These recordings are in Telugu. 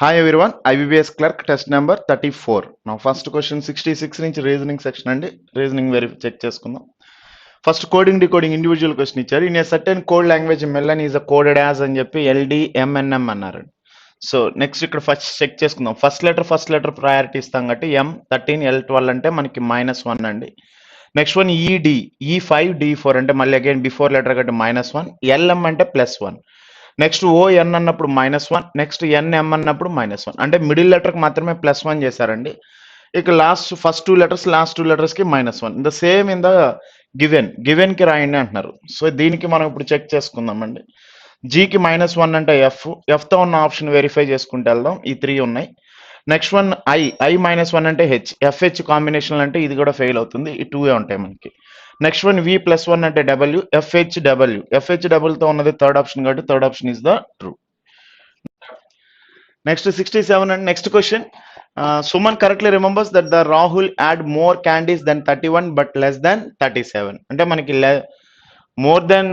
Hi everyone, IBBS clerk test number 34. Now first question 66 నుంచి రీజనింగ్ సెక్షన్ అండి. రీజనింగ్ చెక్ చేసుకుందాం. First coding decoding individual question ఇచ్చారు. In a certain code language melon is a coded as అని చెప్పి LDMNM అన్నారు. సో నెక్స్ట్ ఇక్కడ ఫస్ట్ చెక్ చేసుకుందాం. ఫస్ట్ లెటర్ ప్రయారిటీ ఇస్తాం కాబట్టి M13 L12 అంటే మనకి -1 అండి. నెక్స్ట్ వన్ E5 D4 అంటే మళ్ళీ అగైన్ బిఫోర్ లెటర్ కాబట్టి -1, LM అంటే +1. నెక్స్ట్ ON అన్నప్పుడు -1, నెక్స్ట్ NM అన్నప్పుడు -1 అంటే మిడిల్ లెటర్కి మాత్రమే +1 చేశారండి. ఇక ఫస్ట్ టూ లెటర్స్కి -1. ద సేమ్ ఇన్ ద గివెన్కి రాయండి అంటున్నారు. సో దీనికి మనం ఇప్పుడు చెక్ చేసుకుందామండి. జీకి -1 అంటే ఎఫ్తో ఉన్న ఆప్షన్ వెరిఫై చేసుకుంటూ వెళ్దాం. ఈ 3 ఉన్నాయి. నెక్స్ట్ వన్ ఐ -1 అంటే FH కాంబినేషన్ అంటే ఇది కూడా ఫెయిల్ అవుతుంది. ఈ 2 ఉంటాయి మనకి. నెక్స్ట్ వన్ V+1 అంటే FH తో ఉన్నది థర్డ్ ఆప్షన్ కాబట్టి third option is the true. Next 67 and next question. Suman correctly remembers that the Rahul add more candies than 31 but less than 37 అంటే మనకి మోర్ దెన్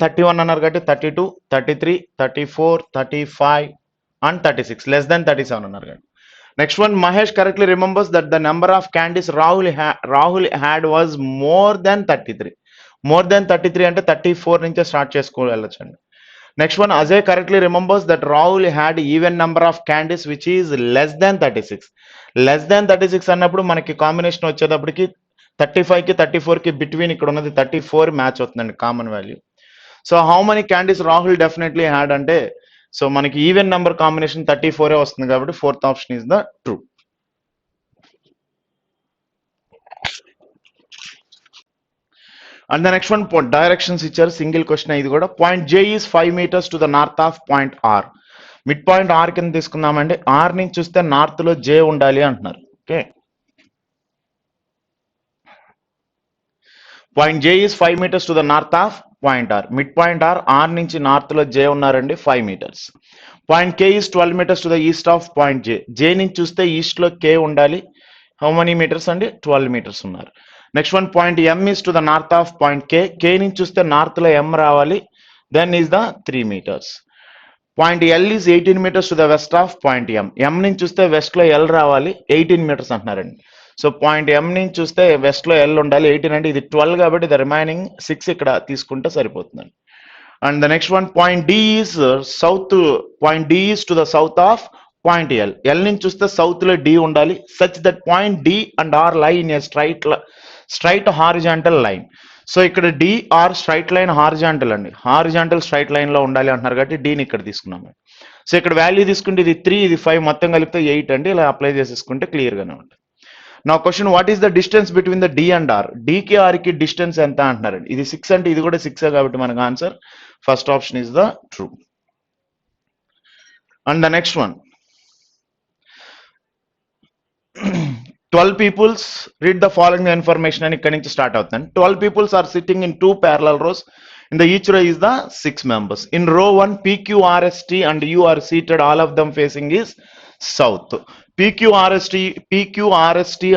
31 అన్నారు కాబట్టి 32, 33, 34, 35 and 36 less than 37 అన్నారు కాబట్టి. Next one Mahesh correctly remembers that the number of candies Rahul had was more than 33. More than 33 అంటే 34 నుంచే స్టార్ట్ చేసుకో వెళ్ళొచ్చండి. Next one Ajay correctly remembers that Rahul had even number of candies which is less than 36. Less than 36 అన్నప్పుడు మనకి కాంబినేషన్ వచ్చేటప్పటికి 35కి 34కి బిట్వీన్ ఇక్కడ ఉన్నది 34 మ్యాచ్ అవుతుందండి common value. So how many candies Rahul definitely had అంటే సో మనకి ఈవెన్ నెంబర్ కాంబినేషన్ 34 వస్తుంది కాబట్టి fourth option is the true. And the next one directions ఇచ్చారు, సింగిల్ క్వశ్చన్ ఇది కూడా. Point J is 5 meters to the north of point R. Mid point R కింద తీసుకుందామండి. R నుంచి చూస్తే నార్త్ లో J ఉండాలి అంటున్నారు. Okay, point J is 5 meters to the north of point R. Mid point R నుంచి నార్త్ లో J ఉన్నారండి 5 meters. Point K is 12 meters to the east of point J నుంచి చూస్తే ఈస్ట్ లో K ఉండాలి. హౌ మెనీ మీటర్స్ అండి? 12 meters ఉన్నారు. Next one point M is to the north of point K నుంచి చూస్తే నార్త్ లో M రావాలి, then is the 3 meters. Point L is 18 meters to the west of point M నుంచి చూస్తే వెస్ట్ లో L రావాలి, 18 meters అంటున్నారండి. సో పాయింట్ M నుంచి చూస్తే వెస్ట్ లో L ఉండాలి, 18 అంటే ఇది 12 కాబట్టి ద రిమైనింగ్ 6 ఇక్కడ తీసుకుంటే సరిపోతుందండి. And the next one point D is to the south of point L నుంచి చూస్తే సౌత్ లో D ఉండాలి, such that point D and R లై in a straight horizontal line. So ఇక్కడ DR స్ట్రైట్ లైన్ హారిజాంటల్ అండి, హారిజాంటల్ స్ట్రైట్ లైన్ లో ఉండాలి అంటున్నారు కాబట్టి Dని ఇక్కడ తీసుకున్నాము. సో ఇక్కడ వాల్యూ తీసుకుంటే ఇది 3, ఇది 5, మొత్తం కలిపితే 8 అండి. ఇలా అప్లై చేసేసుకుంటే క్లియర్ గానే ఉంటుంది. నా question what is the distance between the D and R? Dకి Rకి డిస్టెన్స్ ఎంత అంటున్నారండి. ఇది 6 అంటే ఇది కూడా 6 కాబట్టి మనకు answer first option is the true. And the next one 12 peoples read the following information అని ఇక్కడ నుంచి స్టార్ట్ అవుతుంది. 12 peoples are sitting in 2 parallel rows. In the each row is the 6 members. In row 1 PQRST and U are seated, all of them facing is south. PQRST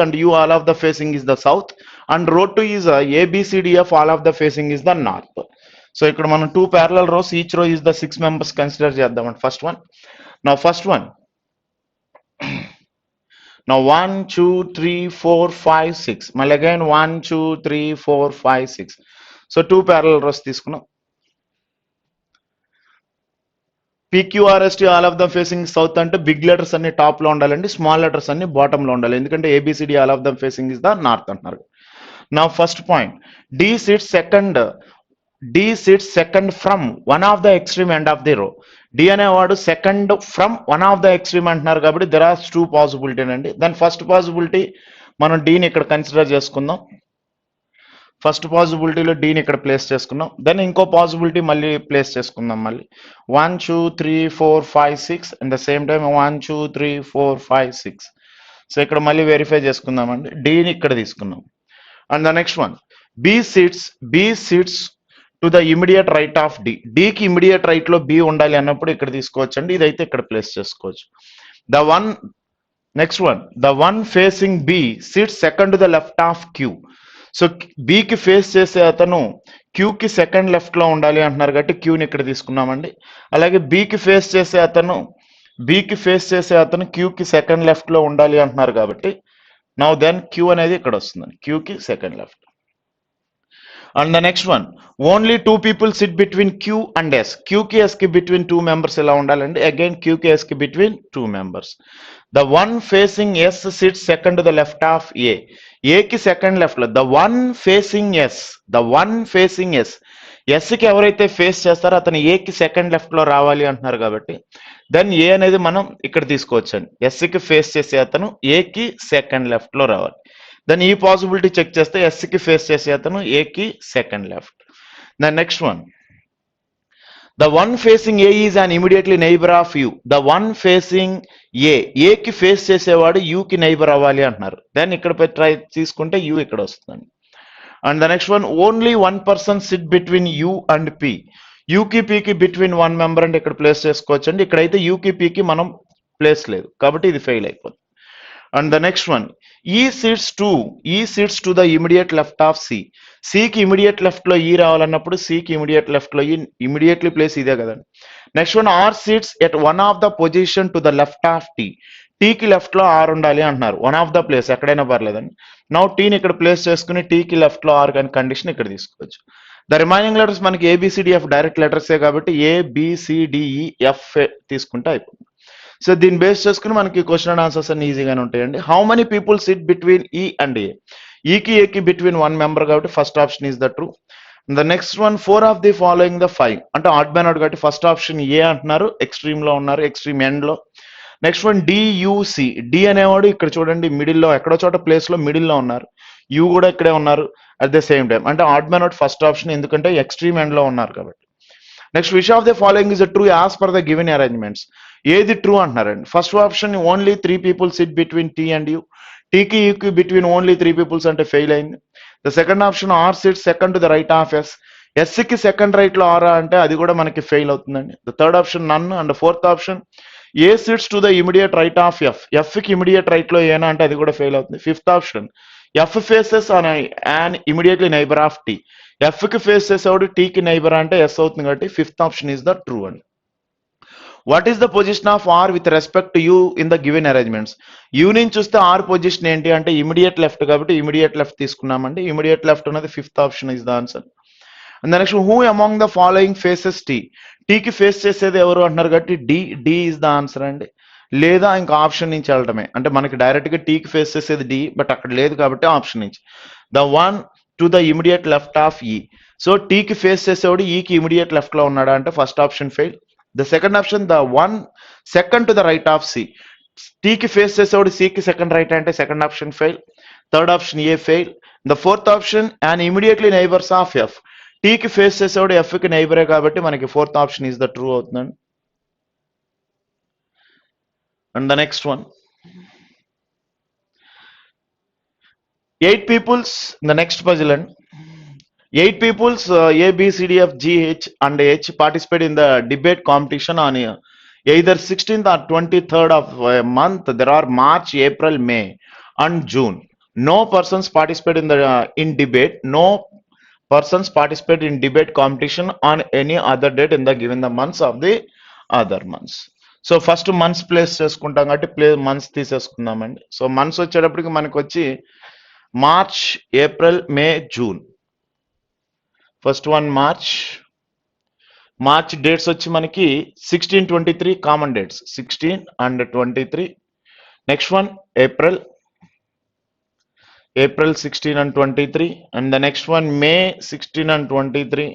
and U all of the facing is the south, and row 2 is ABCDF all of the facing is the north. So ఇక్కడ మనం 2 parallel rows, each row is the 6 members consider చేద్దామండి. First one Now 1, 2, 3, 4, 5, 6. మళ్ళీ అగైన్ 1, 2, 3, 4, 5, 6. సో 2 parallel rows తీసుకున్నాం. PQRST all of the facing south అంటే బిగ్ లెటర్స్ అన్ని టాప్ లో ఉండాలండి, స్మాల్ లెటర్స్ అన్ని బాటమ్ లో ఉండాలి, ఎందుకంటే ABCD all of the facing is the north అంటున్నారు. నా first point D sits second from one of the extreme end of the row. D అనేవాడు second from one of the extreme అంటున్నారు కాబట్టి దెర్ ఆర్ 2 పాసిబిలిటీ అండి. దాని ఫస్ట్ పాసిబిలిటీ మనం Dని ఇక్కడ కన్సిడర్ చేసుకుందాం. ఫస్ట్ పాసిబిలిటీలో Dని ఇక్కడ ప్లేస్ చేసుకున్నాం. దెన్ ఇంకో పాసిబిలిటీ మళ్ళీ ప్లేస్ చేసుకుందాం. మళ్ళీ 1, 2, 3, 4, 5, 6 and the same time 1, 2, 3, 4, 5, 6. So ఇక్కడ మళ్ళీ వెరిఫై చేసుకుందామండి. Dని ఇక్కడ తీసుకున్నాం. And the next one B sits to the immediate right of Dకి ఇమిడియట్ రైట్ లో B ఉండాలి అన్నప్పుడు ఇక్కడ తీసుకోవచ్చు అండి, ఇదైతే ఇక్కడ ప్లేస్ చేసుకోవచ్చు. The one facing B sits second to the left of Q. So Bకి ఫేస్ చేసే అతను Qకి సెకండ్ లెఫ్ట్ లో ఉండాలి అంటున్నారు కాబట్టి Qని ఇక్కడ తీసుకున్నామండి. అలాగే Bకి ఫేస్ చేసే అతను బికి ఫేస్ చేసే అతను క్యూకి సెకండ్ లెఫ్ట్ లో ఉండాలి అంటున్నారు కాబట్టి నౌ దెన్ క్యూ అనేది ఇక్కడ వస్తుంది, క్యూకి second left. And the next one, only two people sit between Q and S. క్యూకి ఎస్ కి బిట్వీన్ టూ మెంబర్స్ ఎలా ఉండాలండి, అగైన్ క్యూకి ఎస్ కి between two members. The one facing S sit second to the left of A. ఏకి సెకండ్ లెఫ్ట్ లో the one facing S, the one facing S, ఎస్కి ఎవరైతే ఫేస్ చేస్తారో అతను ఏకి సెకండ్ లెఫ్ట్ లో రావాలి అంటున్నారు కాబట్టి దెన్ ఏ అనేది మనం ఇక్కడ తీసుకోవచ్చండి. ఎస్కి ఫేస్ చేసే అతను ఏకి సెకండ్ లెఫ్ట్ లో రావాలి. దెన్ ఈ పాసిబిలిటీ చెక్ చేస్తే ఎస్కి ఫేస్ చేసే అతను ఏకి second left. The next one, the one facing A is an immediately neighbour of U. The one facing A, ఏకి ఫేస్ చేసేవాడు యూకి నైబర్ అవ్వాలి అంటున్నారు. దెన్ ఇక్కడ ట్రై తీసుకుంటే యూ ఇక్కడ వస్తుంది. And the next one, only one person sit between U and P. యూకి పికి బిట్వీన్ వన్ మెంబర్ అంటే ఇక్కడ ప్లేస్ చేసుకోవచ్చు అండి. ఇక్కడైతే యూకి పికి మనం ప్లేస్ లేదు కాబట్టి ఇది ఫెయిల్ అయిపోతుంది. And the next one, E sits to the immediate left of C. సికి ఇమిడియట్ లెఫ్ట్ లో ఈ రావాలన్నప్పుడు సికి ఇమిడియట్ లెఫ్ట్ లో ఈ ఇమిడియట్లీ ప్లేస్ ఇదే కదండి. Next one, R sits at one of the position to the left of T. టీకి లెఫ్ట్ లో ఆర్ ఉండాలి అంటున్నారు. వన్ ఆఫ్ ద ప్లేస్ ఎక్కడైనా పర్లేదండి. నౌ టీని ఇక్కడ ప్లేస్ చేసుకుని టీకి లెఫ్ట్ లో ఆర్ కానీ కండిషన్ ఇక్కడ తీసుకోవచ్చు. ద రిమైనింగ్ లెటర్స్ మనకి ఏబిసిడిఎఫ్ డైరెక్ట్ లెటర్సే కాబట్టి ఏబిసిడిఈఎఫ్ తీసుకుంటే అయిపోతుంది. సో దీన్ని బేస్ చేసుకుని మనకి క్వశ్చన్ అండ్ ఆన్సర్స్ అన్ని ఈజీగానే ఉంటాయండి. How many people sit between E and A. ఈకి ఏకి బిట్వీన్ వన్ మెంబర్ కాబట్టి first option is the true. The next one, four of the following the five అంటే ఆడ్ బై నాట్ కాబట్టి ఫస్ట్ ఆప్షన్ ఏ అంటున్నారు. ఎక్స్ట్రీమ్ లో ఉన్నారు, ఎక్స్ట్రీమ్ ఎండ్ లో. Next one, D U C. డి అనేవాడు ఇక్కడ చూడండి మిడిల్ లో ఎక్కడో చోట ప్లేస్ లో మిడిల్ లో ఉన్నారు. యూ కూడా ఇక్కడే ఉన్నారు అట్ ద సేమ్ టైం అంటే odd by not first option, ఎందుకంటే ఎక్స్ట్రీమ్ ఎండ్ లో ఉన్నారు కాబట్టి. Next, which of the following is true as per the given arrangements. ఏది ట్రూ అంటున్నారండి. First option only three people sit between T and U. టీకి యూకి బిట్వీన్ ఓన్లీ త్రీ పీపుల్స్ అంటే ఫెయిల్ అయింది. The second option, R sit second to the right of S. ఎస్కి సెకండ్ రైట్ లో ఆర్ అంటే అది కూడా మనకి ఫెయిల్ అవుతుందండి. The third option none. And fourth option, A sits to the immediate right of F. ఎఫ్కి ఇమిడియట్ రైట్ లో ఏనా అంటే అది కూడా ఫెయిల్ అవుతుంది. Fifth option, F faces and immediately neighbour of T. ఎఫ్కి ఫేస్ చేసేవాడు టీకి నైబర్ అంటే ఎస్ అవుతుంది కాబట్టి fifth option is the true అండి. What is the position of R with respect to U in the given arrangements. You నుంచి చూస్తే ఆర్ పొజిషన్ ఏంటి అంటే ఇమిడియట్ లెఫ్ట్ కాబట్టి ఇమిడియట్ లెఫ్ట్ తీసుకున్నామండి. ఇమిడియట్ లెఫ్ట్ అనేది fifth option is the answer. And next, who among the following faces T. టీకి ఫేస్ చేసేది ఎవరు అంటున్నారు కాబట్టి డి ఇస్ ద ఆన్సర్ అండి. లేదా ఇంకా ఆప్షన్ నుంచి వెళ్ళటమే అంటే మనకి డైరెక్ట్ గా టీకి ఫేస్ చేసేది డి బట్ అక్కడ లేదు కాబట్టి ఆప్షన్ నుంచి. The one to the immediate left of E. So టీకి ఫేస్ చేసేవాడు ఈకి ఇమిడియట్ లెఫ్ట్ లో ఉన్నాడా అంటే first option fail. The second option, the one second to the right of C. టీకి ఫేస్ చేసేవాడు సికి సెకండ్ రైట్ అంటే second option fail. Third option A fail. The fourth option, and immediately neighbours of F. టీకి ఫేస్ చేసేవాడు ఎఫ్కి నైబరే కాబట్టి మనకి fourth option is the true అవుతుందండి. And the next one, 8 peoples, the next puzzle and 8 peoples A, B, C, D, F, G, H and H participate in the debate competition on either 16th or 23rd of a month. There are March, April, May and June. No persons participate in the in debate. No persons participate in debate competition on any other date in the given the months of the other months. So first months place చేసుకుంటాం కాబట్టి మంత్స్ తీసేసుకుందామండి. సో మంత్స్ వచ్చేటప్పటికి మనకు వచ్చి March, April, May, June. First one March dates వచ్చి మనకి 16-23 common dates 16 and 23. Next one April 16 and 23 and the next one May 16 and 23.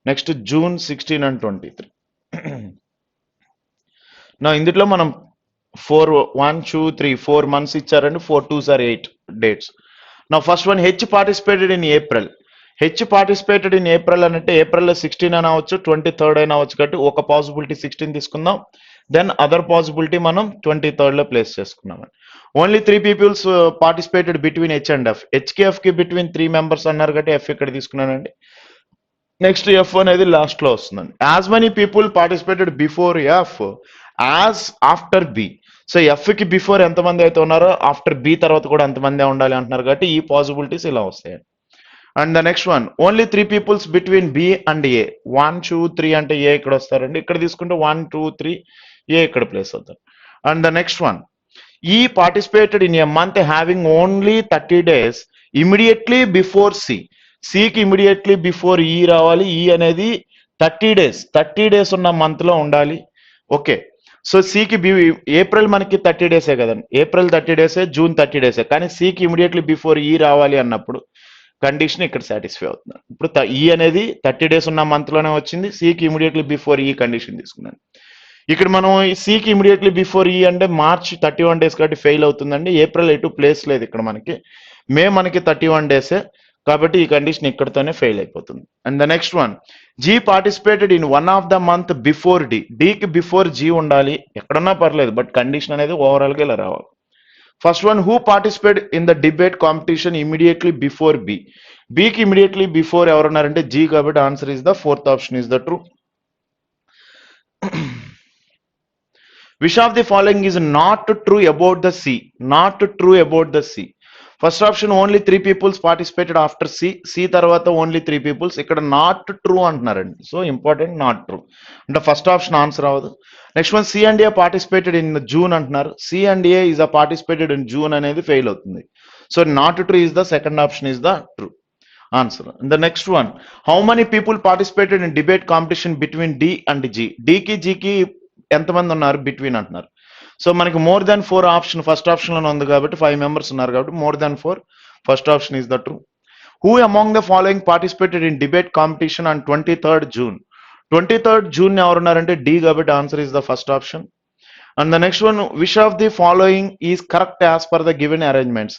Next June 16 and 23. నా ఇందులో మనం 4 months ఇచ్చారండి. 4 2s are 8 dates. Now first one, H participated in April. H participated in April అంటే ఏప్రిల్ 16 అని అవచ్చు 23rd అయినా అవచ్చు కాబట్టి ఒక పాసిబిలిటీ 16 తీసుకుందాం. దెన్ అదర్ పాసిబిలిటీ మనం 23rd లో ప్లేస్ చేసుకున్నాం. Only 3 peoples participated between H and F. హెచ్కి ఎఫ్కి బిట్వీన్ 3 members అన్నారు కాబట్టి ఎఫ్ ఇక్కడ తీసుకున్నానండి. నెక్స్ట్ ఎఫ్ అనేది లాస్ట్ లో వస్తుందండి. As many people participated before F as after B. So F కి బిఫోర్ ఎంతమంది అయితే ఉన్నారో ఆఫ్టర్ బి తర్వాత కూడా ఎంతమంది ఉండాలి అంటున్నారు కాబట్టి ఈ పాసిబిలిటీస్ ఇలా వస్తాయండి. And the next one only 3 peoples between B and A 1 2 3 అంటే ఏ ఇక్కడ వస్తారండి, ఇక్కడ తీసుకుంటే 1 2 3 ఏ ఇక్కడ ప్లేస్ అవుతారు. And the next one E participated in a month having only 30 days immediately before C. సికి ఇమీడియట్లీ బిఫోర్ ఈ రావాలి, ఈ అనేది 30 days ఉన్న మంత్ లో ఉండాలి. ఓకే, సో సికి ఏప్రిల్ మనకి 30 days కదండి, ఏప్రిల్ 30 days, జూన్ 30 days, కానీ సికి ఇమీడియట్లీ బిఫోర్ ఈ రావాలి అన్నప్పుడు కండిషన్ ఇక్కడ సాటిస్ఫై అవుతుంది. ఇప్పుడు ఈ అనేది 30 days ఉన్న మంత్ లోనే వచ్చింది, సికి ఇమీడియట్లీ బిఫోర్ ఈ కండిషన్ తీసుకున్నాను. ఇక్కడ మనం సికి ఇమీడియట్లీ బిఫోర్ ఈ అంటే మార్చ్ 31 days కాబట్టి ఫెయిల్ అవుతుందండి. ఏప్రిల్ ఎటు ప్లేస్ లేదు ఇక్కడ మనకి, మే మనకి 31 days కాబట్టి ఈ కండిషన్ ఇక్కడతోనే ఫెయిల్ అయిపోతుంది. And the next one G participated in one of the month before D. డికి బిఫోర్ జీ ఉండాలి, ఎక్కడన్నా పర్లేదు, బట్ కండిషన్ అనేది ఓవరాల్ గా ఇలా రావాలి. First one who participate in the debate competition immediately before B. బికి ఇమీడియట్లీ బిఫోర్ ఎవరున్నారంటే జీ కాబట్టి answer is the fourth option is the true. Which of the following is not true about the C. Not true about the C. First option only 3 peoples participated after C. C తర్వాత ఓన్లీ 3 పీపుల్స్, ఇక్కడ నాట్ ట్రూ అంటున్నారండి. సో ఇంపార్టెంట్, నాట్ ట్రూ అంటే ఫస్ట్ ఆప్షన్ ఆన్సర్ అవ్వదు. Next one C and A participated in June అంటున్నారు. C and A is a participated in June అనేది ఫెయిల్ అవుతుంది. So not true is the second option is the true answer. The next one how many people participated in debate competition between D and G. డికి జీకి ఎంతమంది ఉన్నారు బిట్వీన్ అంటున్నారు. సో మనకి more than 4 option first option లోనే ఉంది కాబట్టి 5 members ఉన్నారు కాబట్టి more than 4 first option is the true. Who among the following participated in debate competition on 23rd June. 23rd June ఎవరున్నారంటే డి కాబట్టి answer is the first option. And the next one which of the following is correct as per the given arrangements.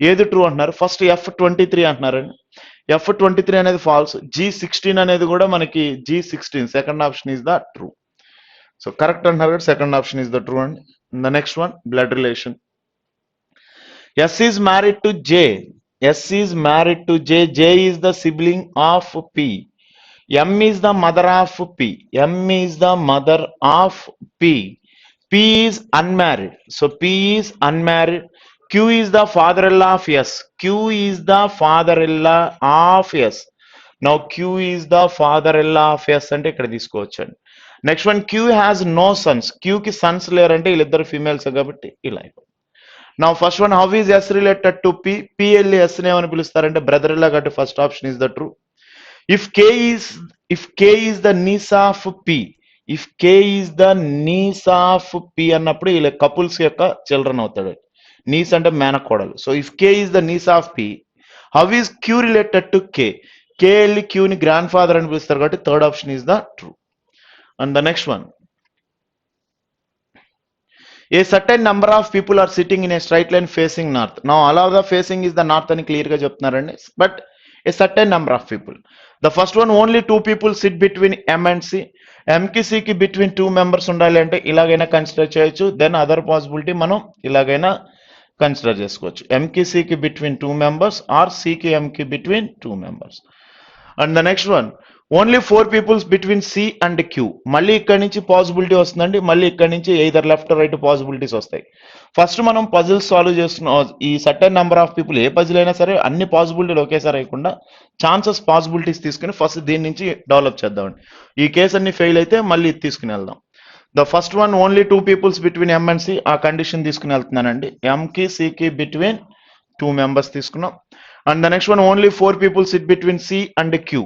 ఏది ట్రూ అంటున్నారు, ఫస్ట్ F23 అంటున్నారండి. F23 అనేది ఫాల్స్, G16 అనేది కూడా మనకి G16 second option is the true. So correct అంటున్నారు, second option is the true అండి. The next one blood relation. S is married to J. S is married to J. J is the sibling of P. M is the mother of P. M is the mother of P. P is unmarried. So P is unmarried. Q is the father-in-law of S. Q is the father-in-law of S. Now Q is the father-in-law of S అంటే ఇక్కడ తీసుకోవచ్చండి. Next one Q has no sons. క్యూకి సన్స్ లేరంటే వీళ్ళిద్దరు ఫీమేల్స్ కాబట్టి ఇలా అయిపోయింది. నా first one how is S related to P. పిఎల్ఈ ఎస్ ఏమని పిలుస్తారంటే బ్రదర్ ఇలా కాబట్టి first option is the true. If K is the niece of P. If K is the niece of P అన్నప్పుడు వీళ్ళ కపుల్స్ యొక్క చిల్డ్రన్ అవుతాడు. నీస్ అంటే మేనకోడలు. So if K is the niece of P, how is Q related to K. K వెళ్ళి క్యూని గ్రాండ్ ఫాదర్ అని పిలుస్తారు కాబట్టి third option is the true. And the next one, a certain number of people are sitting in a straight line facing north. Now all of the facing is the north అని క్లియర్ గా చెప్తున్నారండి, but a certain number of people. The first one only 2 people sit between M and C. M కి C కి between 2 members ఉండాలి అంటే ఇలాగైనా కన్సిడర్ చేయొచ్చు. దెన్ అదర్ పాసిబిలిటీ మనం ఇలాగైనా కన్సిడర్ చేసుకోవచ్చు. M కి C కి between 2 members ఆర్ C కి M కి between 2 members. And the next one only 4 peoples between C and Q. మళ్ళీ ఇక్కడ నుంచి పాసిబిలిటీ వస్తుందండి, మళ్ళీ ఇక్కడ నుంచి ఎయిదర్ లెఫ్ట్ రైట్ పాసిబిలిటీస్ వస్తాయి. ఫస్ట్ మనం పజిల్స్ సాల్వ్ చేస్తున్నాం. ఈ certain number of people a puzzle అయినా సరే అన్ని పాసిబిలిటీలు ఒకేసారి అయ్యకుండా ఛాన్సెస్ పాసిబిలిటీస్ తీసుకుని ఫస్ట్ దీని నుంచి డెవలప్ చేద్దామండి. ఈ కేసు అన్ని ఫెయిల్ అయితే మళ్ళీ తీసుకుని వెళ్దాం. The first one only 2 peoples between M and C, ఆ కండిషన్ తీసుకుని వెళ్తున్నానండి. ఎంకి సికి బిట్వీన్ 2 members తీసుకున్నాం. And the next one only 4 peoples sit between C and Q.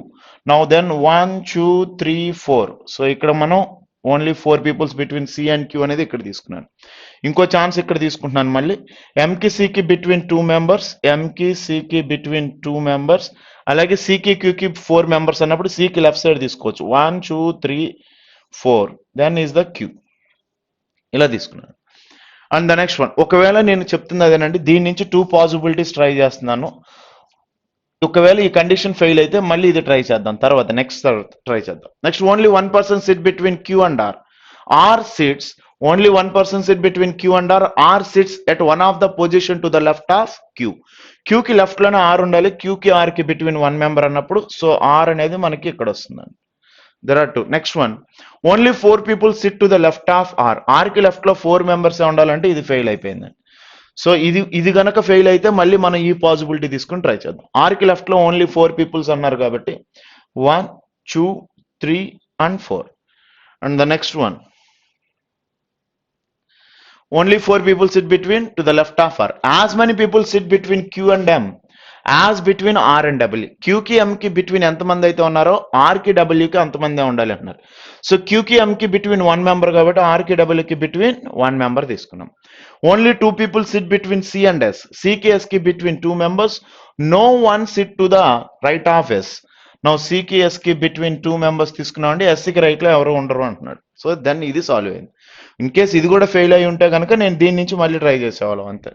Now then 1 2 3 4. So ఇక్కడ మనం only 4 peoples between C and Q అనేది ఇక్కడ తీసుకున్నాను. ఇంకో ఛాన్స్ ఇక్కడ తీసుకుంటున్నాను మళ్ళీ. ఎంకి సికి బిట్వీన్ 2 members, ఎంకి సికి బిట్వీన్ 2 members, అలాగే సికి క్యూకి 4 members అన్నప్పుడు సికి లెఫ్ట్ సైడ్ తీసుకోవచ్చు. 1 2 3 4 దెన్ ఈస్ ద క్యూ. ఇలా తీసుకున్నాను. అండ్ ద నెక్స్ట్ వన్ ఒకవేళ నేను చెప్తుంది అదేనండి, దీని నుంచి 2 పాసిబిలిటీస్ ట్రై చేస్తున్నాను. ఒకవేళ ఈ కండిషన్ ఫెయిల్ అయితే మళ్ళీ ఇది ట్రై చేద్దాం, తర్వాత నెక్స్ట్ ట్రై చేద్దాం. Next only 1 person sit between Q and R. R sits only 1 person sit between Q and R. R sits at one of the position to the left of Q. క్యూకి లెఫ్ట్ లోనే ఆర్ ఉండాలి, క్యూకి ఆర్ కి బిట్వీన్ 1 member అన్నప్పుడు సో ఆర్ అనేది మనకి ఇక్కడ వస్తుందండి. There are 2. Next one only 4 people sit to the left of R. R కి లెఫ్ట్ లో 4 members ఉండాలంటే ఇది ఫెయిల్ అయిపోయిందండి. సో ఇది గనక ఫెయిల్ అయితే మళ్ళీ మనం ఈ పాసిబిలిటీ తీసుకుని ట్రై చేద్దాం. ఆర్కి లెఫ్ట్ లో ఓన్లీ 4 పీపుల్స్ అన్నారు కాబట్టి 1 2 3 and 4. And the next one, only 4 people sit between to the left of R. As many people sit between Q and M as between R and W. Q కి M కి బిట్వీన్ ఎంతమంది అయితే ఉన్నారో R కి W కి అంతమందే ఉండాలి అంటున్నారు. సో Q కి M కి బిట్వీన్ 1 మెంబర్ కాబట్టి R కి W కి బిట్వీన్ 1 మెంబర్ తీసుకున్నాం. Only 2 people sit between C and S. C కి S కి between 2 members. No one sit to the right of S. Now C కి S కి బిట్వీన్ 2 members తీసుకున్నాం అండి. S కి రైట్ లో ఎవరు ఉండరు అంటున్నాడు. సో దెన్ ఇది సాల్వ్ అయింది. ఇన్ కేస్ ఇది కూడా ఫెయిల్ అయి ఉంటే కనుక నేను దీని నుంచి మళ్ళీ ట్రై చేసేవాళ్ళం అంతే.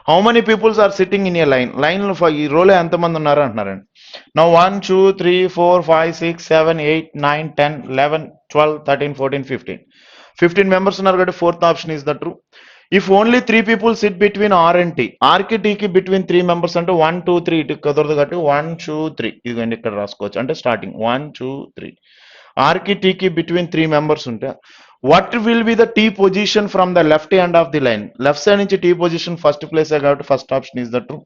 How many peoples are sitting in a line ఈ రోలో ఎంతమంది ఉన్నారు అంటున్నారండి. నౌ 1 2 3 4 5 6 7 8 9 10 11 12 13 14 15 మెంబర్స్ ఉన్నారు కాబట్టి fourth option is the true. If only 3 people sit between R and T, R కి టీ కి బిట్వీన్ 3 members అంటే 1 2 3 ఇటు కుదరదు కాబట్టి 1 2 3 ఇదిగోండి ఇక్కడ రాసుకోవచ్చు. అంటే స్టార్టింగ్ 1 2 3 ఆర్ కి టీ కి బిట్వీన్ 3 members ఉంటే what will be the T position from the left end of the line? Left side నుంచి T position first place కాబట్టి first option is the true.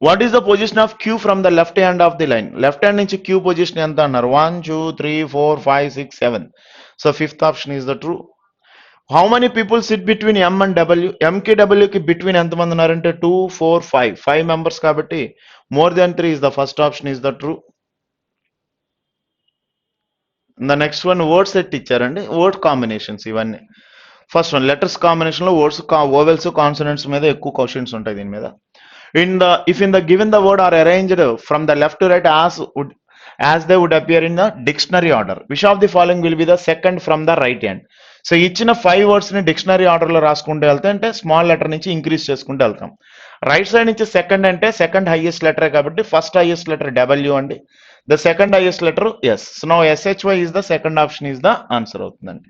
What is the position of Q from the left end of the line? Left hand నుంచి Q position ఎంత అన్నారు? 1 2 3 4 5 6 7. So fifth option is the true. How many people sit between M and W? M కి W కి between ఎంతమంది ఉన్నారంటే 2 4 5 members కాబట్టి more than 3 is the first option is the true. The next one, word set ఇచ్చారండి. వర్డ్ కాంబినేషన్స్ ఇవన్నీ. ఫస్ట్ వన్ లెటర్స్ కాంబినేషన్ లో వర్డ్స్ ఓవెల్స్ కాన్సనెంట్స్ మీద ఎక్కువ క్వశ్చన్స్ ఉంటాయి దీని మీద. If in the given the word or arranged from the left to right as they would appear in the dictionary order, which of the following will be the second from the right hand? So ఇచ్చిన 5 వర్డ్స్ ని డిక్షనరీ ఆర్డర్ లో రాసుకుంటూ వెళ్తే అంటే స్మాల్ లెటర్ నుంచి ఇంక్రీజ్ చేసుకుంటూ వెళ్తాం. రైట్ సైడ్ నుంచి సెకండ్ అంటే సెకండ్ హైయెస్ట్ లెటర్ కాబట్టి ఫస్ట్ హైయెస్ట్ లెటర్ W అండి. The second highest letter S. So now SHY is the second option is the answer అవుతుందండి.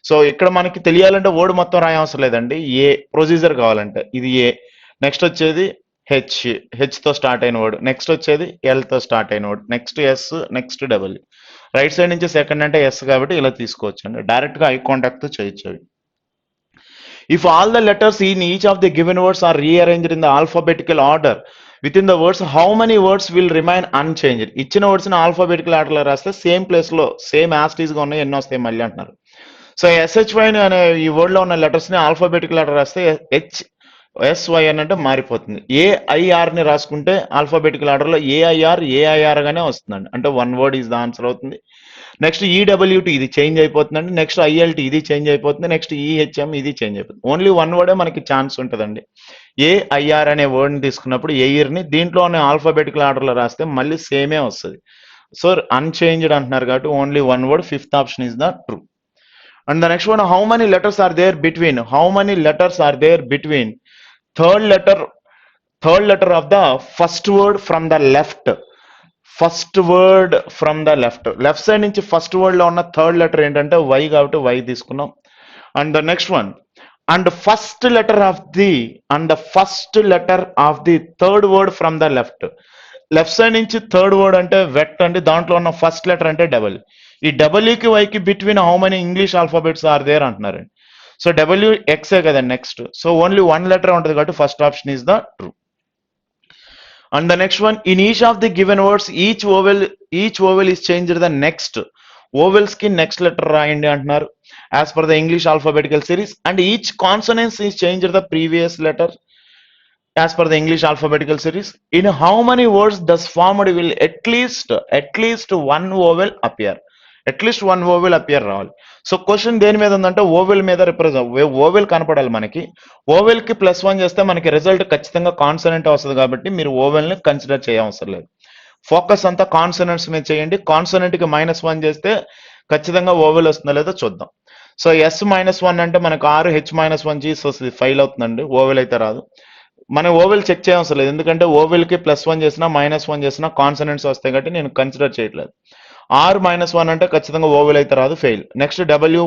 సో ఇక్కడ మనకి తెలియాలంటే వర్డ్ మొత్తం రాయవసరం లేదండి. ఏ ప్రొసీజర్ కావాలంటే ఇది ఏ, నెక్స్ట్ వచ్చేది హెచ్ తో స్టార్ట్ అయిన వర్డ్, నెక్స్ట్ వచ్చేది ఎల్ తో స్టార్ట్ అయిన word, next S, next W. Right side నుంచి సెకండ్ అంటే ఎస్ కాబట్టి ఇలా తీసుకోవచ్చు అండి. డైరెక్ట్ గా ఐ కాంటాక్ట్ తో చేయొచ్చు. If all the letters in each of the given words are rearranged in the alphabetical order with in the words, how many words will remain unchanged? ఇచ్చిన వర్డ్స్ ని ఆల్ఫాబెటికల్ ఆర్డర్ లో రాస్తే సేమ్ ప్లేస్ లో సేమ్ యాస్టీస్ గా ఉన్నాయి, ఎన్ని వస్తాయి మళ్ళీ అంటున్నారు. సో SHY అనే ఈ వర్డ్ లో ఉన్న లెటర్స్ ని ఆల్ఫాబెటికల్ ఆర్డర్ రాస్తే HSY అని అంటే మారిపోతుంది. AIR ని రాసుకుంటే ఆల్ఫాబెటికల్ ఆర్డర్ లో AIR గానే వస్తుందండి. అంటే 1 వర్డ్ ఈజ్ ద ఆన్సర్ అవుతుంది. నెక్స్ట్ EWT ఇది చేంజ్ అయిపోతుందండి. నెక్స్ట్ ILT ఇది చేంజ్ అయిపోతుంది. నెక్స్ట్ EHM ఇది చేంజ్ అయిపోతుంది. ఓన్లీ 1 వర్డే మనకి ఛాన్స్ ఉంటుందండి. AIR అనే వర్డ్ ని తీసుకున్నప్పుడు ఎయిర్ ని దీంట్లో ఉన్న ఆల్ఫాబెటికల్ ఆర్డర్ లో రాస్తే మళ్ళీ సేమే వస్తుంది. సో అన్చేంజ్డ్ అంటున్నారు కాబట్టి only 1 word, fifth option is the true. And the next one, how many letters are there between? How many letters are there between third letter of the first word from the left. First word from the left side నుంచి ఫస్ట్ వర్డ్ లో ఉన్న థర్డ్ లెటర్ ఏంటంటే Y కాబట్టి Y తీసుకున్నాం. And the next one, and first letter of the third word from the left side నుంచి థర్డ్ వర్డ్ అంటే వెట్ అండి. దాంట్లో ఉన్న ఫస్ట్ లెటర్ అంటే W. ఈ W కి Y కి between how many English alphabets are there అంటున్నారండి. సో WX కదండి నెక్స్ట్. సో ఓన్లీ 1 లెటర్ ఉంటుంది కాబట్టి first option is the true. And the next one, in each of the given words each vowel is changed the next. Vowels కి నెక్స్ట్ లెటర్ రాయండి అంటున్నారు as per the English alphabetical series. And each consonance is changed the previous letter as per the English alphabetical series. In how many words thus formed will at least one vowel appear? At least 1 vowel appear రావాలి. సో క్వశ్చన్ దేని మీద ఉందంటే ఓవెల్ మీద ఓవెల్ కనపడాలి మనకి. ఓవెల్ కి +1 చేస్తే మనకి రిజల్ట్ ఖచ్చితంగా కాన్సనెంట్ వస్తుంది కాబట్టి మీరు ఓవెల్ ని కన్సిడర్ చేయవసరం లేదు. ఫోకస్ అంతా కాన్సనెంట్స్ మీద చేయండి. కాన్సనెంట్ కి -1 చేస్తే ఖచ్చితంగా ఓవెల్ వస్తుందో లేదో చూద్దాం. సో S -1 అంటే మనకు 6, H -1 G వస్తుంది, ఫెయిల్ అవుతుందండి. ఓవెల్ అయితే రాదు. మనం ఓవెల్ చెక్ చేయవసరం లేదు, ఎందుకంటే ఓవెల్ కి +1 చేసినా -1 చేసినా కాన్సనెంట్స్ వస్తాయి కాబట్టి నేను కన్సిడర్ చేయట్లేదు. R -1 అంటే ఖచ్చితంగా ఓవెల్ అయితే రాదు, ఫెయిల్. నెక్స్ట్ W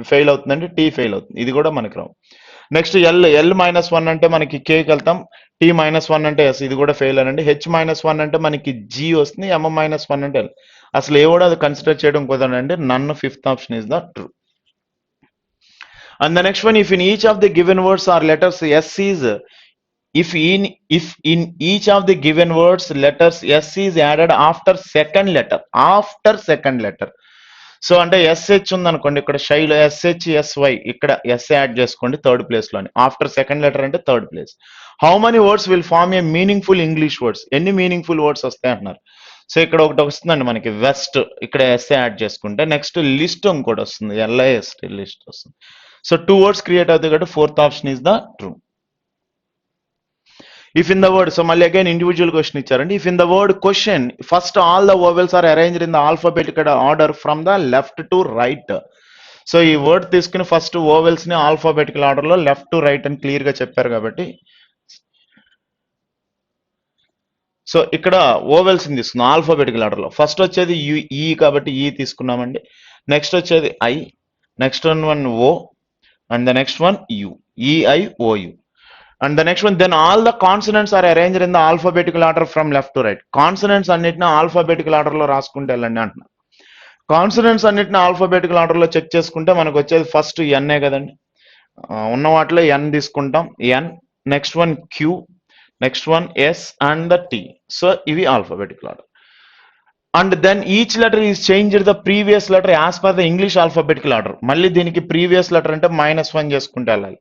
ఫెయిల్ అవుతుందండి, T ఫెయిల్ అవుతుంది, ఇది కూడా మనకి రావు. నెక్స్ట్ L -1 అంటే మనకి Kకి వెళ్తాం, T -1 అంటే S, ఇది కూడా ఫెయిల్ అనండి. H -1 అంటే మనకి G వస్తుంది, M -1 అంటే L. అసలు ఏ కూడా అది కన్సిడర్ చేయడం కుదరదండి. నన్ను fifth option is the true. And the next one, if in each of the given words or letters S is, if in each of the given words letters S is added after second letter. So అంటే ఎస్హెచ్ ఉంది అనుకోండి, ఇక్కడ షైలో ఎస్హెచ్ ఎస్వై, ఇక్కడ ఎస్ యాడ్ చేసుకోండి థర్డ్ ప్లేస్ లోని. ఆఫ్టర్ సెకండ్ లెటర్ అంటే third place. How many words will form a meaningful English words? ఎన్ని మీనింగ్ఫుల్ వర్డ్స్ వస్తాయి అంటున్నారు. సో ఇక్కడ ఒకటి వస్తుందండి మనకి వెస్ట్, ఇక్కడ ఎస్ యాడ్ చేసుకుంటే. నెక్స్ట్ లిస్ట్ ఇంకోటి వస్తుంది, LIST లిస్ట్ వస్తుంది. సో 2 వర్డ్స్ క్రియేట్ అవుతాయి కాబట్టి fourth option is the true. If in the word, so మళ్ళీ అగైన్ ఇండివిజువల్ క్వశ్చన్ ఇచ్చారండి. If in the word question first all the vowels are arranged in the alphabetical order from the left to right. So ఈ వర్డ్ తీసుకుని ఫస్ట్ వోవెల్స్ ని ఆల్ఫాబెటికల్ ఆర్డర్ లో లెఫ్ట్ టు రైట్ అని క్లియర్ గా చెప్పారు కాబట్టి, సో ఇక్కడ ఓవెల్స్ ని తీసుకున్నాం ఆల్ఫాబెటికల్ ఆర్డర్ లో. ఫస్ట్ వచ్చేది ఈ కాబట్టి ఈ తీసుకున్నామండి. నెక్స్ట్ వచ్చేది I, next one O, and the next one U, EIOU. And the next one, then all the consonants are arranged in the alphabetical order from left to right. Consonants అన్నిటిని ఆల్ఫాబెటికల్ ఆర్డర్ లో రాసుకుంటే వెళ్ళండి అంటున్నా. కాన్సనెంట్స్ అన్నిటిని ఆల్ఫాబెటికల్ ఆర్డర్ లో చెక్ చేసుకుంటే మనకు వచ్చేది ఫస్ట్ ఎన్ఏ కదండి. ఉన్న వాటిలో ఎన్ తీసుకుంటాం, N, next one Q, next one S and the T. So ఇవి alphabetical order. And then each letter is changed the previous letter as per the English alphabetical order. మళ్ళీ దీనికి ప్రీవియస్ లెటర్ అంటే -1 చేసుకుంటే వెళ్ళాలి.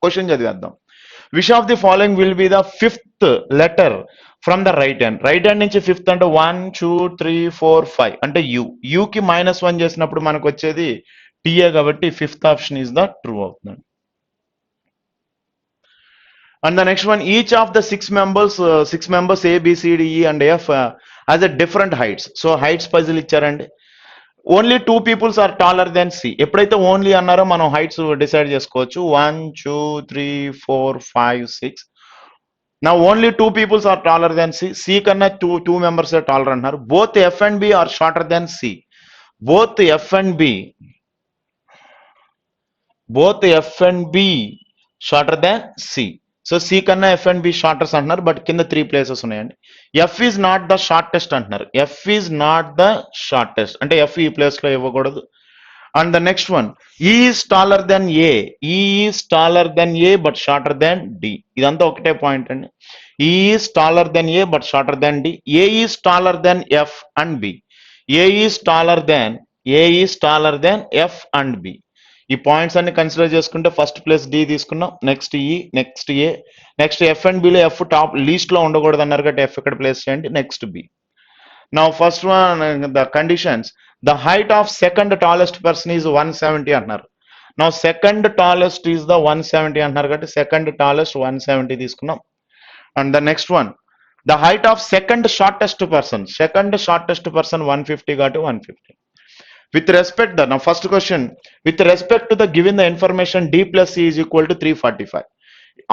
క్వశ్చన్ చదివేద్దాం. Which of the following will be the fifth letter from the right hand? Right hand నుంచి ఫిఫ్త్ అంటే 1 2 3 4 5 అంటే యూ కి -1 చేసినప్పుడు మనకు వచ్చేది టీఏ కాబట్టి fifth option is the true అవుతుంది. And the next one, each of the six members ABCDE and F as a different heights. So heights puzzle ఇచ్చారండి. Only 2 peoples are taller than C. ఎప్పుడైతే ఓన్లీ అన్నారో మనం హైట్స్ డిసైడ్ చేసుకోవచ్చు. 1 2 3 4 5 6. నా only 2 peoples are taller than C. C కన్నా టూ మెంబర్స్ టాలర్ అంటున్నారు. Both F and B are shorter than C. Both F and B shorter than C. So C కన్నా F and B షార్టర్స్ అంటున్నారు, బట్ కింద 3 ప్లేసెస్ ఉన్నాయండి. F is not the shortest అంటున్నారు. F is not the shortest అంటే F ఈ ప్లేస్ లో ఇవ్వకూడదు. And the next one, E is taller than A. E is taller than A but shorter than D. ఇదంతా ఒకటే పాయింట్ అండి. E is taller than A but shorter than D. A is taller than F and B. A is taller than F and B. ఈ పాయింట్స్ అన్ని కన్సిడర్ చేసుకుంటే ఫస్ట్ ప్లేస్ D తీసుకున్నాం, next E, next A, next F and B లో F టాప్ లీస్ట్ లో ఉండకూడదు అన్నారు కాబట్టి F ఇక్కడ ప్లేస్ చేయండి, next B. Now first one, the conditions, the height of second tallest person is 170 అంటున్నారు. Now second tallest is the 170 అంటున్నారు కాబట్టి సెకండ్ టాలెస్ట్ 170 తీసుకున్నాం. And the next one, the height of second shortest person 150 కాబట్టి 150. With respect the, now first question, with respect to the given the information D plus C is equal to 345.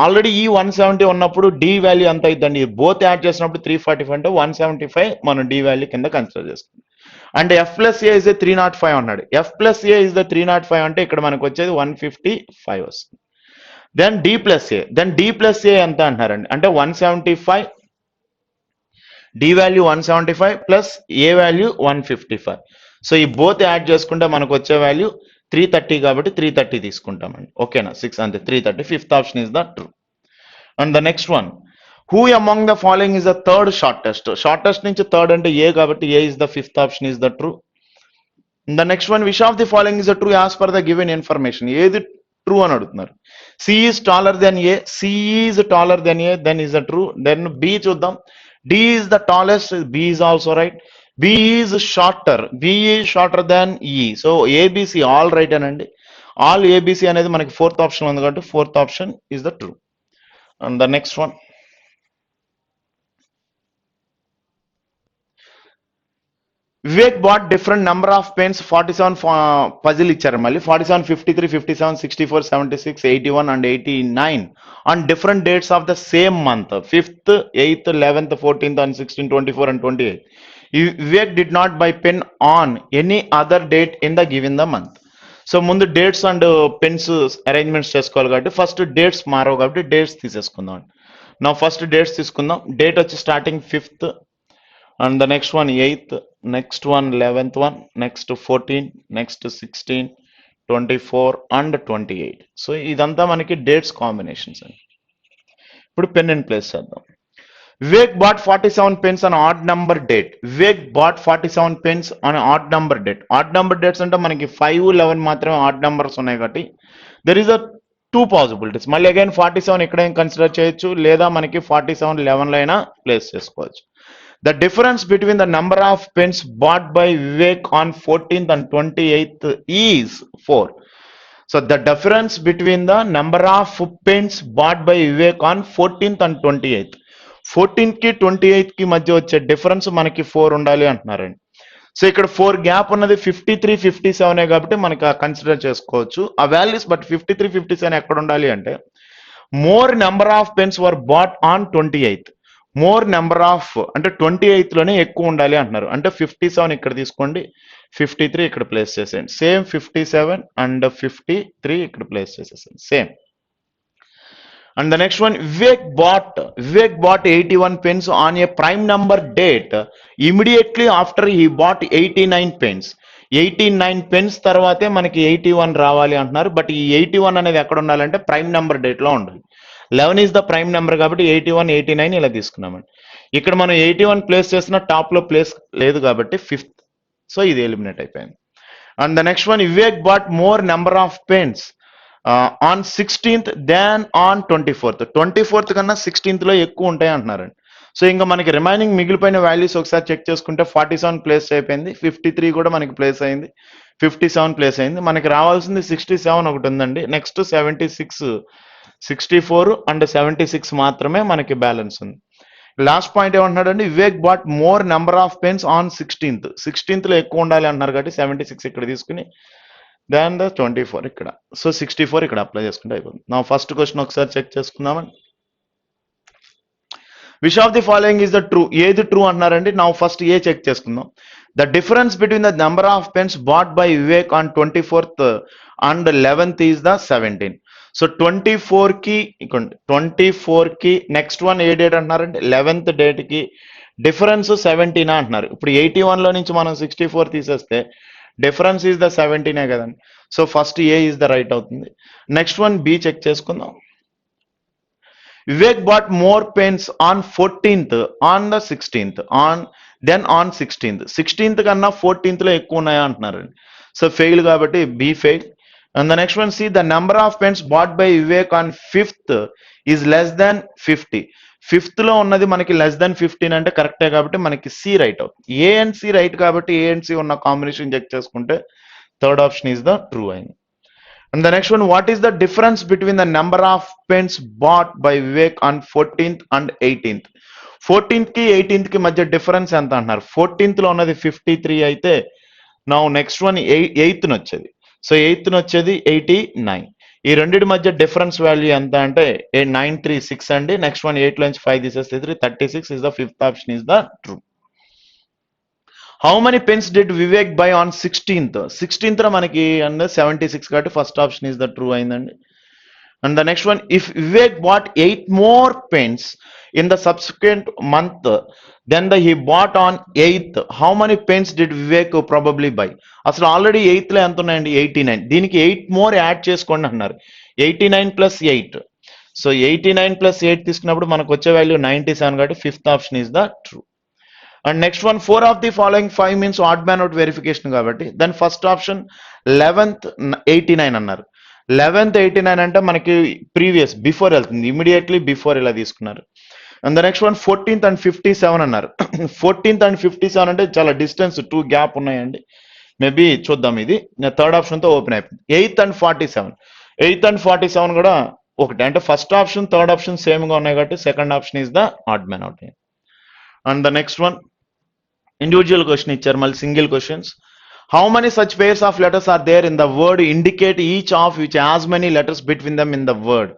Already ఈ 170 ఉన్నప్పుడు D వాల్యూ ఎంత అయిద్దండి? బోత్ యాడ్ చేసినప్పుడు 345 అంటే 175 మనం D వాల్యూ కింద కన్సిడర్ చేసుకుంటాం. And F plus A is a 305 అన్నాడు. F plus A is the 305 అంటే ఇక్కడ మనకు వచ్చేది 155 వస్తుంది. దెన్ D plus A ఎంత అంటున్నారండి? అంటే 175, D value 175 plus A value 155. So ఈ బోత్ యాడ్ చేసుకుంటే మనకు వచ్చే వాల్యూ 330 కాబట్టి 330 తీసుకుంటామండి. ఓకేనా? 6 అంతే 330. Fifth option is the true. And the next one, who among the following is the third shortest నుంచి థర్డ్ అంటే A కాబట్టి A is the fifth option is the true. The next one, which of the following is the true as per the given information? ఏది ట్రూ అని అడుగుతున్నారు. C is taller than A, then is the true. Then B చూద్దాం. D is the tallest, B is also right. B is shorter than E. So ABC all right అనండి. ఆల్ ABC అనేది మనకి ఫోర్త్ ఆప్షన్ ఉంది కాబట్టి fourth option is the true. And the next one, Vivek bought different number of pens. 47 puzzle ఇచ్చారు మళ్ళీ. 47, 53, 57, 64, 76, 81 and 89 on different dates of the same month, 5th, 8th, 11th, 14th and 16, 24 and 28. Vivek did not buy pen on any other date in the given the month. So ముందు డేట్స్ అండ్ పెన్స్ అరేంజ్మెంట్స్ చేసుకోవాలి కాబట్టి ఫస్ట్ డేట్స్ మారవు కాబట్టి డేట్స్ తీసేసుకుందాం. నా ఫస్ట్ డేట్స్ తీసుకుందాం. డేట్ వచ్చి starting 5th and the next one 8th, next one 11th one, next 14, next 16, 24 and 28. So ఇదంతా మనకి డేట్స్ కాంబినేషన్స్ అండి. ఇప్పుడు పెన్ అండ్ ప్లేస్ చేద్దాం. Vivek bought 47 pens on odd number date. Vivek bought 47 pens on odd number date. Odd number dates అంటే మనకి 5, 11 మాత్రమే ఆడ్ నెంబర్స్ ఉన్నాయి కాబట్టి దెర్ ఈస్ అ 2 పాసిబిలిటీస్. మళ్ళీ అగైన్ 47 ఇక్కడేం కన్సిడర్ చేయొచ్చు, లేదా మనకి 47 11 అయినా ప్లేస్ చేసుకోవచ్చు. The difference between the number of pens bought by Vivek on 14th and 28th is 4. So the difference between the number of pens bought by Vivek on 14th and 28th. 14th కి 28th కి మధ్య వచ్చే డిఫరెన్స్ మనకి 4 ఉండాలి అంటున్నారండి. సో ఇక్కడ 4 గ్యాప్ ఉన్నది 53, 57 కాబట్టి మనకి కన్సిడర్ చేసుకోవచ్చు ఆ వాల్యూస్. బట్ 53, 57 ఎక్కడ ఉండాలి అంటే more number of pens were bought on 28th. More number of అంటే 28th లోనే ఎక్కువ ఉండాలి అంటున్నారు. అంటే 57 ఇక్కడ తీసుకోండి, 53 ఇక్కడ ప్లేస్ చేసేయండి. సేమ్ 57 అండ్ 53 ఇక్కడ ప్లేస్ చేసేయండి same. And the next one, Vivek bought 81 pens on a prime number date. Immediately after he bought 89 pens. 89 pens తర్వాతే మనకి 81 రావాలి అంటున్నారు. బట్ ఈ 81 అనేది ఎక్కడ ఉండాలంటే ప్రైమ్ నెంబర్ డేట్ లో ఉండాలి. 11 ఈజ్ ద ప్రైమ్ నెంబర్ కాబట్టి 81, 89 ఇలా తీసుకున్నామండి. ఇక్కడ మనం 81 ప్లేస్ చేసిన టాప్ లో ప్లేస్ లేదు కాబట్టి 5th. సో ఇది ఎలిమినేట్ అయిపోయింది. And the next one, Vivek bought more number of pens on 16th than on 24th. 24th కన్నా 16th లో ఎక్కువ ఉంటాయి అంటున్నారండి. సో ఇంకా మనకి రిమైనింగ్ మిగిలిపోయిన వాల్యూస్ ఒకసారి చెక్ చేసుకుంటే 47 ప్లేస్ అయిపోయింది, 53 కూడా మనకి ప్లేస్ అయింది, 57 ప్లేస్ అయింది. మనకి రావాల్సింది 67 ఒకటి ఉందండి. నెక్స్ట్ 76, 64 అండ్ 76 మాత్రమే మనకి బ్యాలెన్స్ ఉంది. లాస్ట్ పాయింట్ ఏమంటున్నాడండి, Vivek bought more number of pens on 16th. 16th లో ఎక్కువ ఉండాలి అంటున్నారు కాబట్టి 76 ఇక్కడ తీసుకుని దాన్ ద 24 ఇక్కడ. సో 64 ఇక్కడ అప్లై చేసుకుంటే అయిపోతుంది. నా ఫస్ట్ క్వశ్చన్ ఒకసారి చెక్ చేసుకుందామని. Which of the following is the true? ఏది ట్రూ అంటున్నారండి. నా ఫస్ట్ ఏ చెక్ చేసుకుందాం. The difference between the number of pens bought by Vivek on 24th and 11th is the 17. So 24 కి నెక్స్ట్ వన్ ఏ డేట్ అంటున్నారంటే 11th డేట్ కి డిఫరెన్స్ 17 అంటున్నారు. ఇప్పుడు 81 లో నుంచి మనం 64 తీసేస్తే డిఫరెన్స్ ఈజ్ ద 17 కదండి. So first A is the right అవుతుంది. నెక్స్ట్ వన్ బి చెక్ చేసుకుందాం. Vivek bought more pens on 14th on the 16th on 16th కన్నా 14th లో ఎక్కువ ఉన్నాయా అంటున్నారండి. సో ఫెయిల్ కాబట్టి B fail. And the next one C, the number of pens bought by Vivek on 5th is less than 50. 5th లో ఉన్నది మనకి లెస్ దాన్ 15 అంటే కరెక్టే కాబట్టి మనకి సి రైట్ అవుతుంది. ఏ అండ్ సి రైట్ కాబట్టి ఏ అండ్ సి ఉన్న కాంబినేషన్ చెక్ చేసుకుంటే third option is the true అయింది. And the next one, what is the difference between the number of pens bought by Vivek on 14th and 18th. 14th కి 18th కి మధ్య డిఫరెన్స్ ఎంత అంటున్నారు. 14th లో ఉన్నది 53 అయితే నా నెక్స్ట్ వన్ 8th వచ్చేది. సో 8th వచ్చేది 89. ఈ రెండింటి మధ్య డిఫరెన్స్ వాల్యూ ఎంత అంటే 936 అండి. నెక్స్ట్ వన్ 8 నుంచి 5 తీసేస్తే 36 is the fifth option is the true. How many pens did Vivek buy on 16th? 16th లో మనకి 76 కాబట్టి first option is the true అయిందండి. And the next one, if Vivek bought 8 more pens in the subsequent month then he bought on 8th, how many pens did Vivek probably buy? అసలు ఆల్రెడీ 8th లో ఎంత ఉన్నాయండి 89. దీనికి 8 more యాడ్ చేసుకోండి అన్నారు. 89 plus 8. సో 89 plus 8 తీసుకున్నప్పుడు మనకు వచ్చే వాల్యూ 97 కాబట్టి fifth option is the true. And next one, 4 of the following 5 means odd man out verification కాబట్టి దెన్ ఫస్ట్ ఆప్షన్ 11th 89 అన్నారు. 11th 89 అంటే మనకి ప్రీవియస్ బిఫోర్ వెళ్తుంది, ఇమీడియట్లీ బిఫోర్ ఇలా తీసుకున్నారు. And the next one 14th and 57 అన్నారు. 14th and 57 అంటే చాలా డిస్టెన్స్ 2 గ్యాప్ ఉన్నాయండి. మేబీ చూద్దాం, ఇది థర్డ్ ఆప్షన్ తో ఓపెన్ అయిపోయింది. 8th and 47 కూడా ఒకటి అంటే first option third option same గా ఉన్నాయి కాబట్టి second option is the odd man out. And the next one individual question ఇచ్చారు, మళ్ళీ single questions. How many such pairs of letters are there in the word indicate each of which as many letters between them in the word?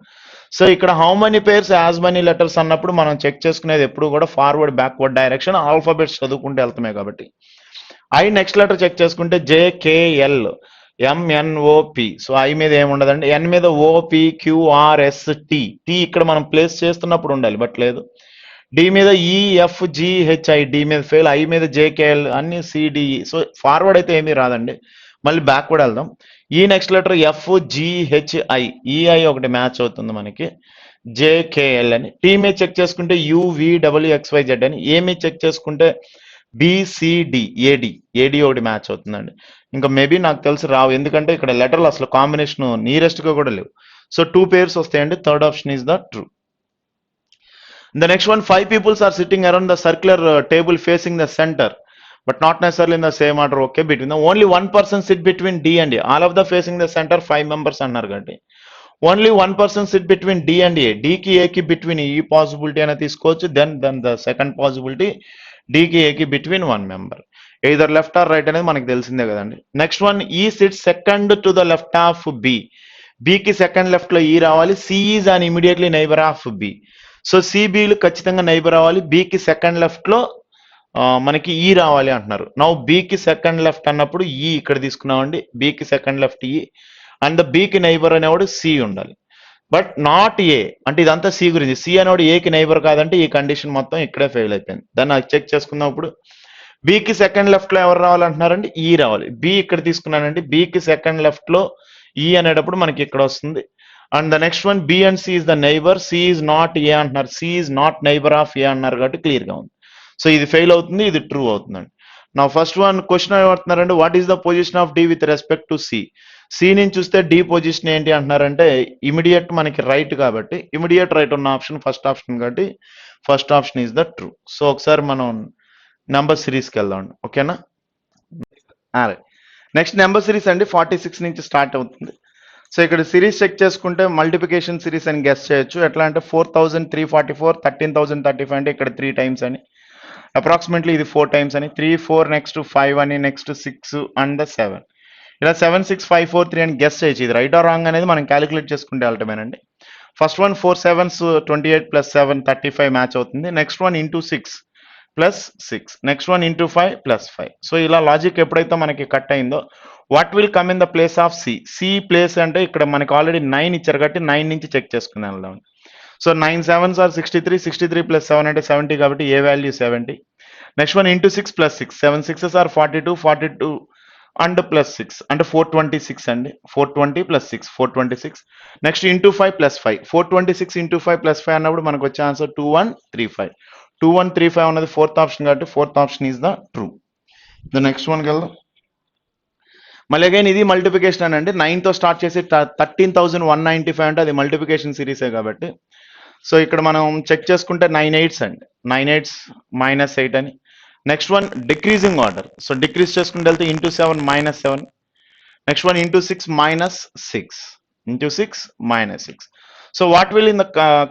సో ఇక్కడ how many pairs as many letters అన్నప్పుడు మనం చెక్ చేసుకునేది ఎప్పుడు కూడా ఫార్వర్డ్ బ్యాక్వర్డ్ డైరెక్షన్, ఆల్ఫాబెట్స్ చదువుకుంటే వెళ్తామే కాబట్టి. ఐ నెక్స్ట్ లెటర్ చెక్ చేసుకుంటే JKL MNOP. సో ఐ మీద ఏముండదండి. ఎన్ మీద OPQRST. టీ ఇక్కడ మనం ప్లేస్ చేస్తున్నప్పుడు ఉండాలి బట్ లేదు. డి మీద EFGHI, డి మీద ఫెయిల్. ఐ మీద JKL అన్ని CDE. సో ఫార్వర్డ్ అయితే ఏమీ రాదండి, మళ్ళీ బ్యాక్వర్డ్ వెళ్దాం. ఈ next letter F GHI, EI ఒకటి మ్యాచ్ అవుతుంది మనకి, జేకేఎల్ అని. టీ మీద చెక్ చేసుకుంటే యువిడబ్ల్యూఎక్స్వైజెడ్ అని. ఏ మీద చెక్ చేసుకుంటే బిసిడి ఏడి, ఏడి ఒకటి మ్యాచ్ అవుతుందండి. ఇంకా మేబీ నాకు తెలిసి రావు, ఎందుకంటే ఇక్కడ లెటర్లు అసలు కాంబినేషన్ నియరెస్ట్ గా కూడా లేవు. సో 2 పేర్స్ వస్తాయండి. Third option is the true. The next one, 5 people are sitting around the circular table facing the center, but not necessarily in the same order. Okay, between the only one person sit between D and A. All of the facing the center, 5 members అన్నారు కాబట్టి only 1 person sit between D and A. D కి A కి బిట్వీన్ ఈ పాసిబిలిటీ అనేది తీసుకోవచ్చు. Then the second possibility D కి A కి between 1 member. Either left or right అనేది మనకి తెలిసిందే కదండి. Next one, E sit second to the left of B. బికి సెకండ్ లెఫ్ట్ లో ఈ రావాలి. C is an immediately neighbour of B. So సిబిలు ఖచ్చితంగా నైబర్ రావాలి. బికి సెకండ్ లెఫ్ట్ లో మనకి ఈ రావాలి అంటున్నారు. నౌ బికి సెకండ్ లెఫ్ట్ అన్నప్పుడు ఈ ఇక్కడ తీసుకున్నామండి. బికి సెకండ్ లెఫ్ట్ ఈ అండ్ బికి నైబర్ అనేవాడు సి ఉండాలి, బట్ నాట్ ఏ. అంటే ఇదంతా సి గురించి. సి అనేవాడు ఏకి నైబర్ కాదంటే ఈ కండిషన్ మొత్తం ఇక్కడే ఫెయిల్ అయిపోయింది. దాన్ని చెక్ చేసుకున్నప్పుడు బికి సెకండ్ లెఫ్ట్ లో ఎవరు రావాలంటున్నారండి? ఈ రావాలి. బి ఇక్కడ తీసుకున్నానండి. బికి సెకండ్ లెఫ్ట్ లో ఈ అనేటప్పుడు మనకి ఇక్కడ వస్తుంది. And the next one, B and C is the neighbour. C is not A అంటున్నారు. C is not neighbour of A అన్నారు కాబట్టి క్లియర్ గా ఉంది. సో ఇది ఫెయిల్ అవుతుంది, ఇది ట్రూ అవుతుందండి. నా ఫస్ట్ వన్ క్వశ్చన్ ఏమంటున్నారంటే what is the position of D with respect to C. C నుంచి చూస్తే డి పొజిషన్ ఏంటి అంటున్నారంటే ఇమిడియట్ మనకి రైట్ కాబట్టి ఇమిడియట్ రైట్ ఉన్న ఆప్షన్ ఫస్ట్ ఆప్షన్ కాబట్టి first option is the true. So ఒకసారి మనం నెంబర్ సిరీస్కి వెళ్దాం. ఓకేనా? నెక్స్ట్ నెంబర్ సిరీస్ అండి 46 నుంచి స్టార్ట్ అవుతుంది. సో ఇక్కడ సిరీస్ చెక్ చేసుకుంటే మల్టిప్లికేషన్ సిరీస్ అని గెస్ చేయొచ్చు. ఎట్లా అంటే 4344, 13035 అంటే ఇక్కడ 3 టైమ్స్ అని, అప్రాక్సిమేట్లీ ఇది 4 టైమ్స్ అని, 3 4 నెక్స్ట్ 5 అని, నెక్స్ట్ 6 అండ్ 7, ఇలా 7 6 5 4 3 అని గెస్ చేయొచ్చు. ఇది రైట్ ఆర్ రాంగ్ అనేది మనం క్యాలిక్యులేట్ చేసుకుంటే వెళ్ళటమేనండి. ఫస్ట్ వన్ 4 7s 28 + 7 35 మ్యాచ్ అవుతుంది. Next one into 6 + 6, next one into 5 + 5. So ఇలా లాజిక్ ఎప్పుడైతే మనకి కట్ అయిందో what will come in the place of C. C place అంటే ఇక్కడ మనకి ఆల్రెడీ 9 ఇచ్చారు కాబట్టి 9 నుంచి చెక్ చేసుకుని వెళ్దాం. సో 9 7s are 63, 63 + 7 అంటే 70 కాబట్టి A value 70. Next one into 6 + 6, 7 6s are 42, 42 and +6 అంటే 426 అండి. 420 + 6 426. నెక్స్ట్ ఇంటూ 5 + 5, 426 ఇంటూ 5 + 5 అన్నప్పుడు మనకు వచ్చే ఆన్సర్ 2135. 2135 ఉన్నది ఫోర్త్ ఆప్షన్ కాబట్టి fourth option is the true. The next వన్కి వెళ్దాం. మళ్ళీ అగైన్ ఇది మల్టిప్లికేషన్ అండి. 9తో స్టార్ట్ చేసి 13,195 అంటే అది మల్టిప్లికేషన్ సిరీసే కాబట్టి సో ఇక్కడ మనం చెక్ చేసుకుంటే 9 8s అండి. 9 8s -8 అని. Next one decreasing order. So decrease చేసుకుంటే వెళ్తే into 7 -7. Next one into 6 -6, into 6 -6. So what will in the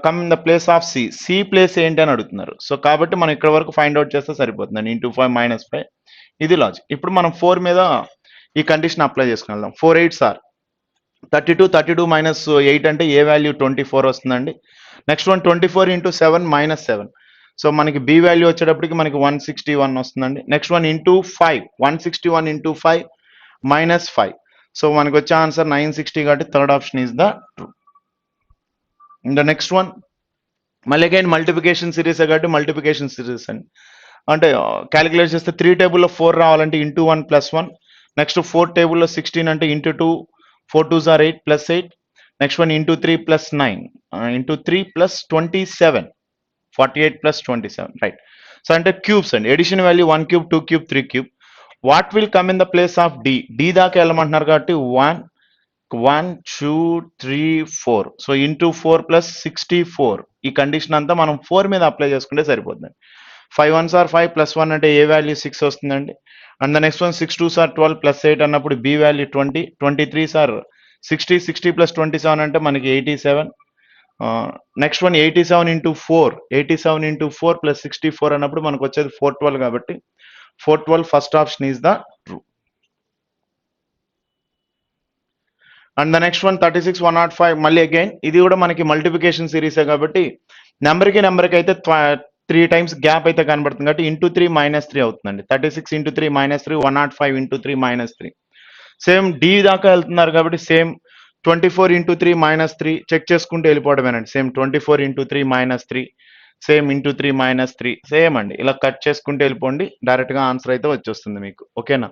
come in the place of C. C place ఏంటి అని అడుగుతున్నారు. సో కాబట్టి మనం ఇక్కడ వరకు ఫైండ్ అవుట్ చేస్తే సరిపోతుందండి. ఇంటూ 5 -5 ఇది లాజిక్. ఇప్పుడు మనం 4 మీద ఈ కండిషన్ అప్లై చేసుకుని వెళ్దాం. 4 8s are 32, 32 - 8 అంటే ఏ వాల్యూ 24 వస్తుందండి. Next one 24 into 7 -7. సో మనకి బి వాల్యూ వచ్చేటప్పటికి మనకి 161 వస్తుందండి. Next one into 5, 161 into 5 -5. So మనకి వచ్చే ఆన్సర్ 960 కాబట్టి third option is the true. The next one మళ్ళీ అగైన్ మల్టిప్లికేషన్ సిరీస్ కాబట్టి మల్టిప్లికేషన్ సిరీస్ అండి. అంటే క్యాలిక్యులేట్ చేస్తే 3 టేబుల్లో 4 రావాలంటే ఇంటూ 1 + 1. నెక్స్ట్ 4 టేబుల్లో 16 అంటే into 2, 4 2s are 8 + 8. Next one into 3 + 9, into 3 + 27, 48 + 27 right. So అంటే క్యూబ్స్ అండి. Addition value 1 cube, 2 cube, 3 cube. What will come in the place of D. D దాకా వెళ్ళమంటున్నారు కాబట్టి 1 1 2 3 4. సో ఇంటూ 4 + 64 ఈ కండిషన్ అంతా మనం 4 మీద అప్లై చేసుకుంటే సరిపోతుంది. 5 1s are 5 + 1 అంటే ఏ వాల్యూ 6 వస్తుందండి. And the next one 6 2s are 12 + 8 అన్నప్పుడు బి వాల్యూ 20, 23s are 60, 60 + 27 అంటే మనకి 87. నెక్స్ట్ వన్ 87 ఇంటూ 4, 87 ఇంటూ 4 + 64 అన్నప్పుడు మనకు వచ్చేది 412 కాబట్టి 412 first option is the true. And the next one 36 105 మళ్ళీ అగైన్ ఇది కూడా మనకి మల్టిప్లికేషన్ సిరీసే కాబట్టి నెంబర్కి అయితే 3 టైమ్స్ గ్యాప్ అయితే కనబడుతుంది కాబట్టి ఇంటూ 3 -3 అవుతుందండి. 36 ఇంటూ 3 -3, 105 ఇంటూ 3 -3. సేమ్ డి దాకా వెళ్తున్నారు కాబట్టి సేమ్ 24 ఇంటూ 3 -3 చెక్ చేసుకుంటూ వెళ్ళిపోవడమేనండి. Same 24 into 3 -3, same into 3 -3 same అండి. ఇలా కట్ చేసుకుంటూ వెళ్ళిపోండి, డైరెక్ట్గా ఆన్సర్ అయితే వచ్చేస్తుంది మీకు. ఓకేనా?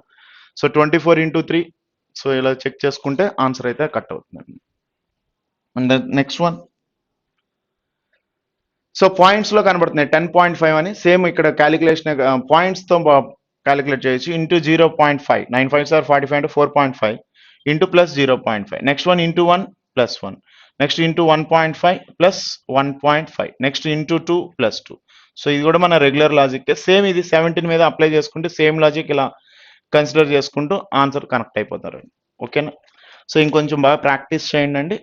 సో 24 ఇంటూ 3 సో ఇలా చెక్ చేసుకుంటే ఆన్సర్ అయితే కట్ అవుతుంది. And next one, so points లో కనబడుతున్నాయి 10.5 అని. సేమ్ ఇక్కడ క్యాలిక్యులేషన్ పాయింట్స్ తో క్యాలిక్యులేట్ చేయొచ్చు. ఇంటూ 0.5, 9 5 సార్ 45 అంటే 4.5 into plus 0.5. Next one into 1 plus 1. Next into 1.5 plus 1.5. Next into 2 plus 2. So ఇది కూడా మన రెగ్యులర్ లాజిక్. సేమ్ ఇది 17 మీద అప్లై చేసుకుంటే సేమ్ లాజిక్ ఇలా కన్సిడర్ చేసుకుంటూ ఆన్సర్ కనెక్ట్ అయిపోతారు. ఓకేనా? సో ఇంకొంచెం బాగా ప్రాక్టీస్ చేయండి అండి.